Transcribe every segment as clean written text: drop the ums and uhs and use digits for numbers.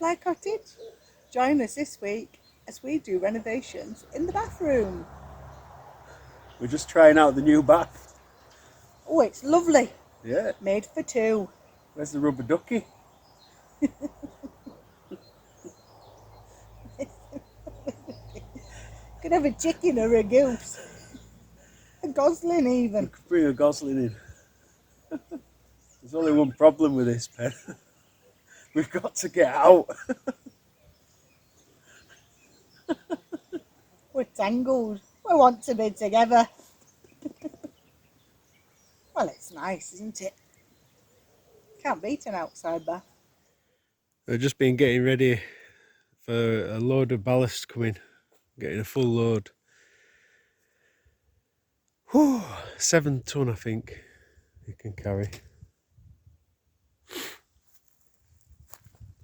my cottage. Join us this week as we do renovations in the bathroom. We're just trying out the new bath. Oh, it's lovely. Yeah. Made for two. Where's the rubber ducky? Could have a chicken or a goose. A gosling even. We could bring a gosling in. There's only one problem with this pen. We've got to get out. We're tangled. We want to be together. Well, it's nice, isn't it? Can't beat an outside bath. I've just been getting ready for a load of ballast coming. Getting a full load. Whew, 7 ton I think you can carry.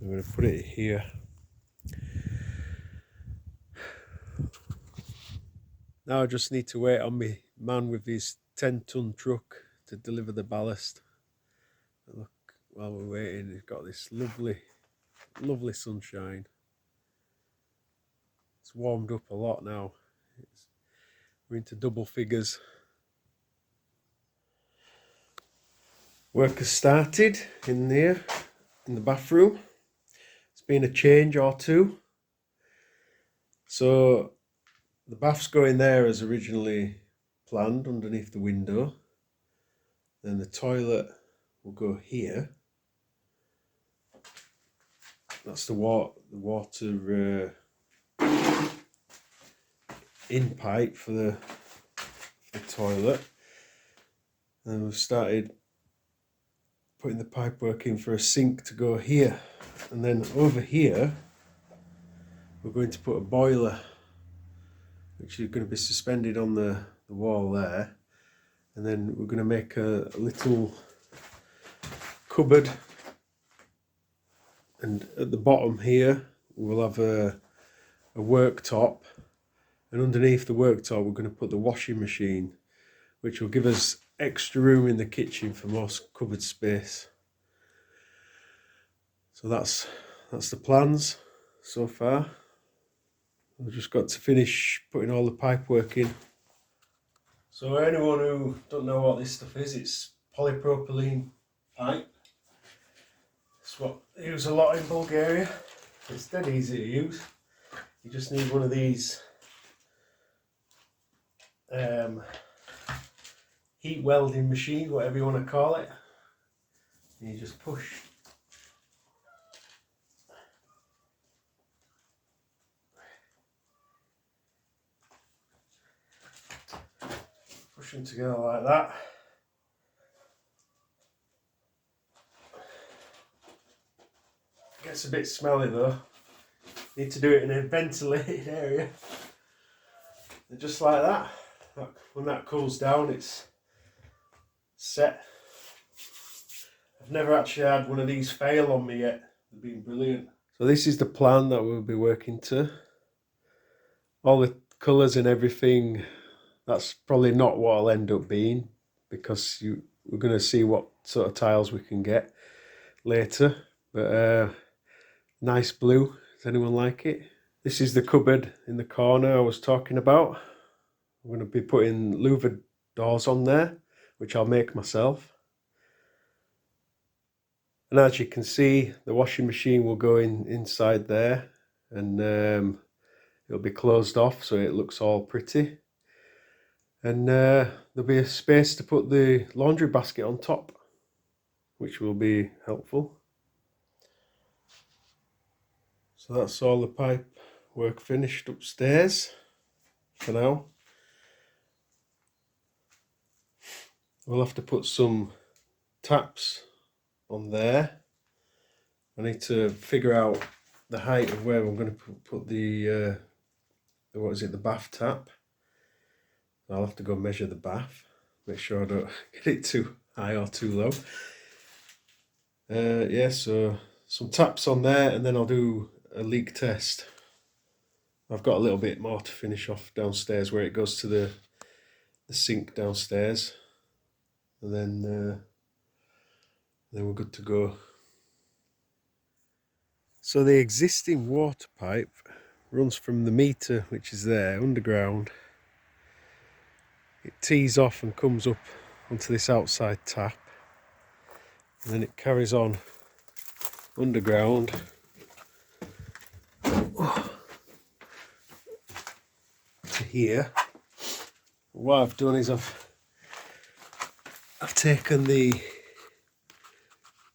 I'm going to put it here. Now I just need to wait on me man with his 10-ton truck to deliver the ballast. Look, while we're waiting, we've got this lovely, lovely sunshine. It's warmed up a lot now. We're into double figures. Work has started in there, in the bathroom. It's been a change or two. So the bath's going there as originally planned underneath the window. Then the toilet will go here. That's the water in pipe for the toilet. And we've started putting the pipework in for a sink to go here. And then over here, we're going to put a boiler, which is going to be suspended on the wall there. And then we're going to make a little cupboard. And at the bottom here, we'll have a worktop. And underneath the worktop, we're going to put the washing machine, which will give us extra room in the kitchen for more cupboard space. So that's the plans so far. We've just got to finish putting all the pipework in. So anyone who don't know what this stuff is, it's polypropylene pipe. It's what they use a lot in Bulgaria. It's dead easy to use. You just need one of these heat welding machine, whatever you want to call it. And you just push. Push them together like that. Gets a bit smelly though. Need to do it in a ventilated area. And just like that, when that cools down, it's set. I've never actually had one of these fail on me yet. They've been brilliant. So this is the plan that we'll be working to. All the colours and everything, that's probably not what I'll end up being, because we're going to see what sort of tiles we can get later. But nice blue. Does anyone like it? This is the cupboard in the corner I was talking about. I'm going to be putting louvered doors on there, which I'll make myself. And as you can see, the washing machine will go inside there, and it'll be closed off so it looks all pretty. And there'll be a space to put the laundry basket on top, which will be helpful. So that's all the pipe work finished upstairs for now. We'll have to put some taps on there. I need to figure out the height of where I'm going to put the the bath tap. I'll have to go measure the bath, make sure I don't get it too high or too low. Yeah, so some taps on there, and then I'll do a leak test. I've got a little bit more to finish off downstairs where it goes to the sink downstairs, and then we're good to go. So the existing water pipe runs from the meter, which is there underground. It tees off and comes up onto this outside tap, and then it carries on underground to here. What I've done is I've taken the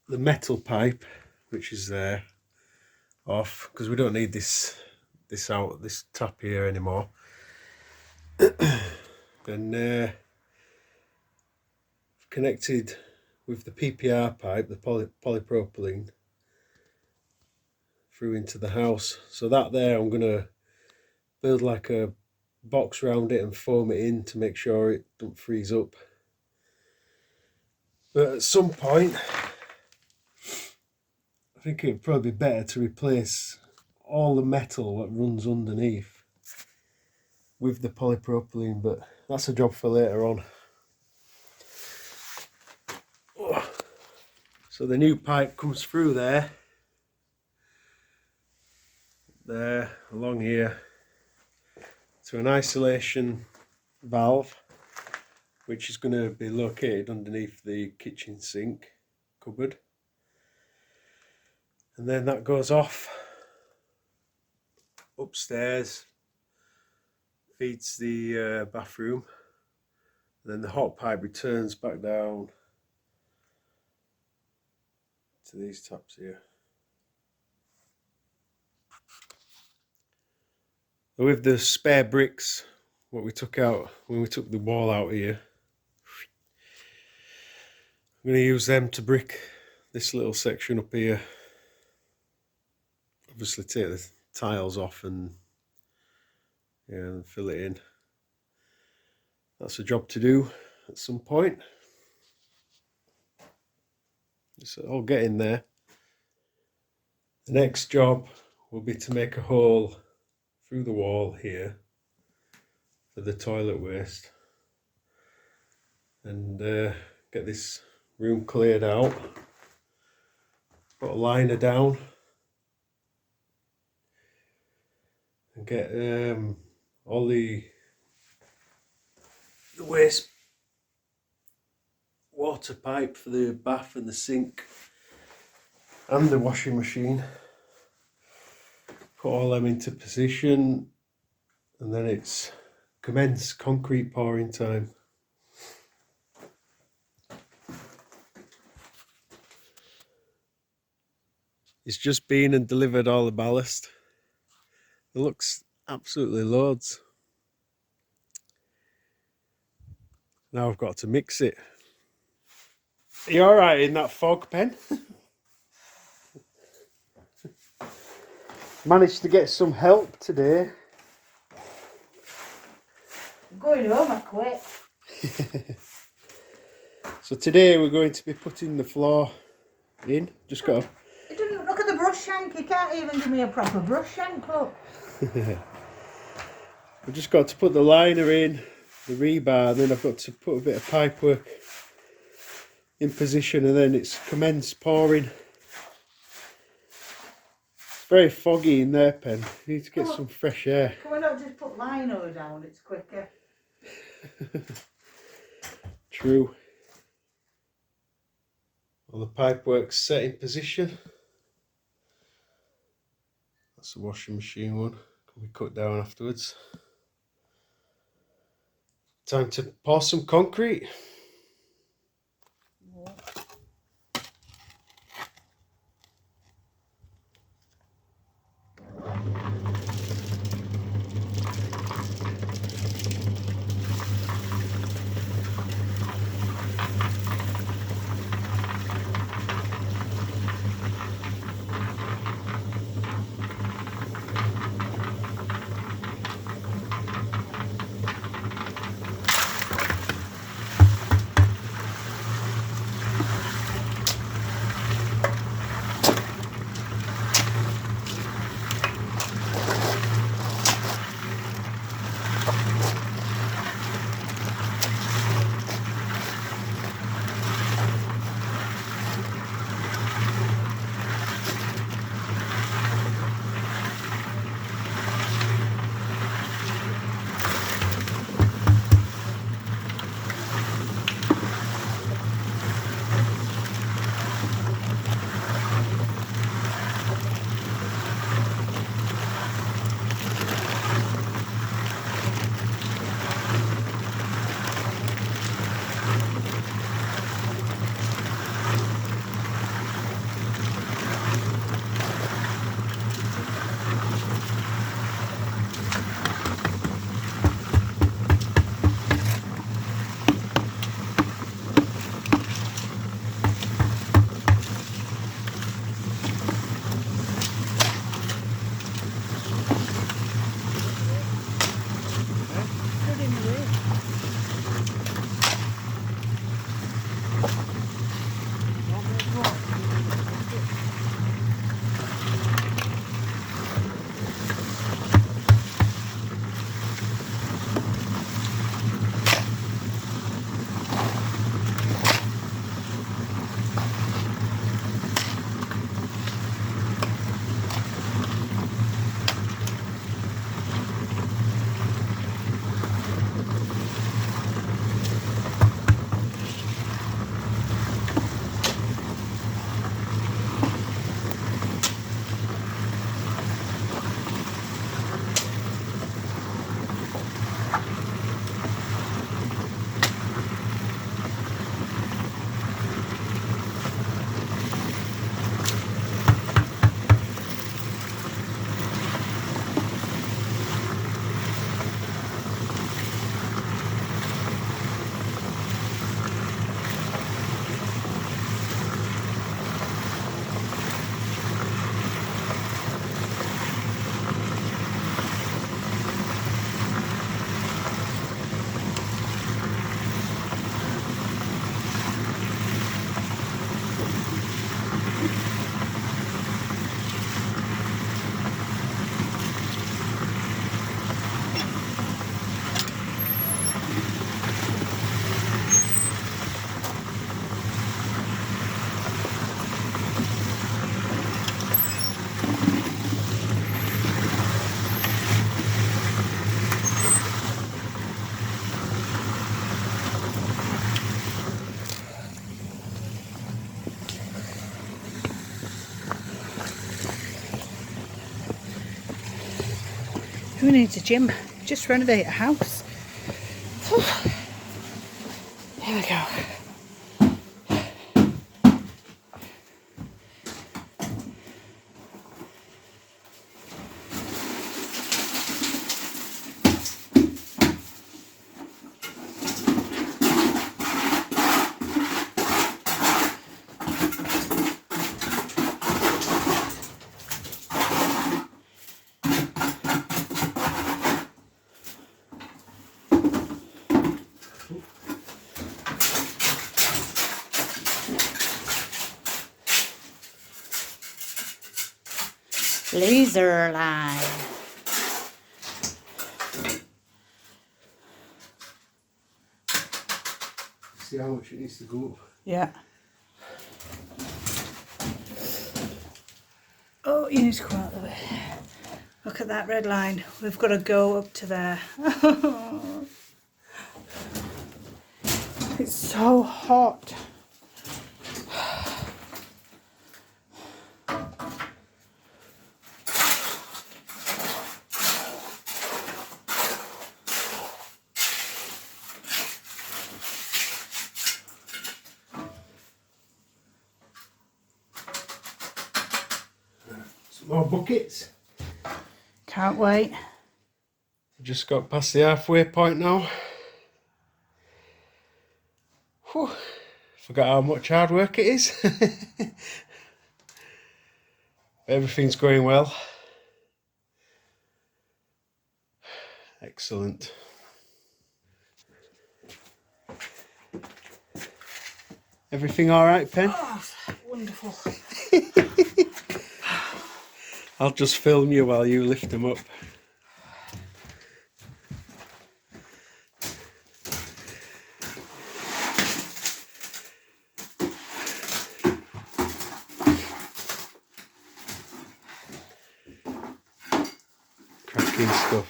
metal pipe, which is there, off, because we don't need this tap here anymore. And connected with the PPR pipe, the polypropylene, through into the house. So that there, I'm going to build like a box around it and foam it in to make sure it don't freeze up. But at some point, I think it would probably be better to replace all the metal that runs underneath with the polypropylene, but that's a job for later on. So the new pipe comes through there, along here, to an isolation valve, which is going to be located underneath the kitchen sink cupboard. And then that goes off upstairs, feeds the bathroom, and then the hot pipe returns back down to these taps here. With the spare bricks, what we took out when we took the wall out here, I'm going to use them to brick this little section up here. Obviously take the tiles off and fill it in. That's a job to do at some point. It's all getting there. The next job will be to make a hole through the wall here for the toilet waste, and get this room cleared out, put a liner down, and get all the waste water pipe for the bath and the sink and the washing machine. Put all them into position, and then it's commence concrete pouring time. It's just been and delivered all the ballast. It looks absolutely loads. Now I've got to mix it. Are you alright in that fog, Pen? Managed to get some help today. I'm going home, I quit. So today we're going to be putting the floor in. Just got to... You didn't look at the brush shank. You can't even give me a proper brush shank, look. I've just got to put the liner in, the rebar, and then I've got to put a bit of pipe work in position, and then it's commenced pouring. It's very foggy in there, Pen. You need to get some fresh air. Can we not just put lino down? It's quicker. True. Well, the pipe work's set in position. That's the washing machine one. Can be cut down afterwards. Time to pour some concrete. Who needs a gym? Just renovate a house. Here we go. Laser line. See how much it needs to go up. Yeah. Oh, you need to come out of the way. Look at that red line. We've got to go up to there. It's so hot. Some more buckets. Can't wait. Just got past the halfway point now. Whew. Forgot how much hard work it is. Everything's going well. Excellent. Everything all right, Pen? Oh, wonderful. I'll just film you while you lift them up. Cracking stuff.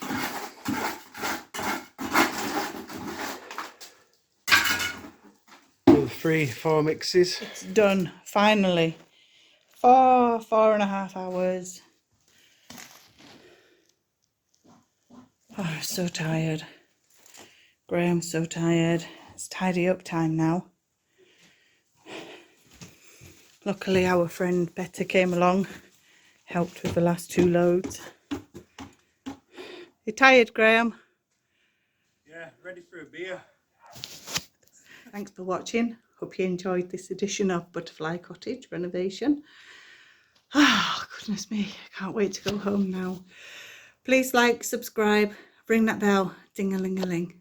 Another 3-4 mixes. It's done, finally. 4.5 hours. Oh, I'm so tired. Graham's so tired. It's tidy up time now. Luckily our friend Betty came along, helped with the last 2 loads. You tired, Graham? Yeah, ready for a beer. Thanks for watching. Hope you enjoyed this edition of Butterfly Cottage renovation. Oh, goodness me. I can't wait to go home now. Please like, subscribe, ring that bell, ding-a-ling-a-ling.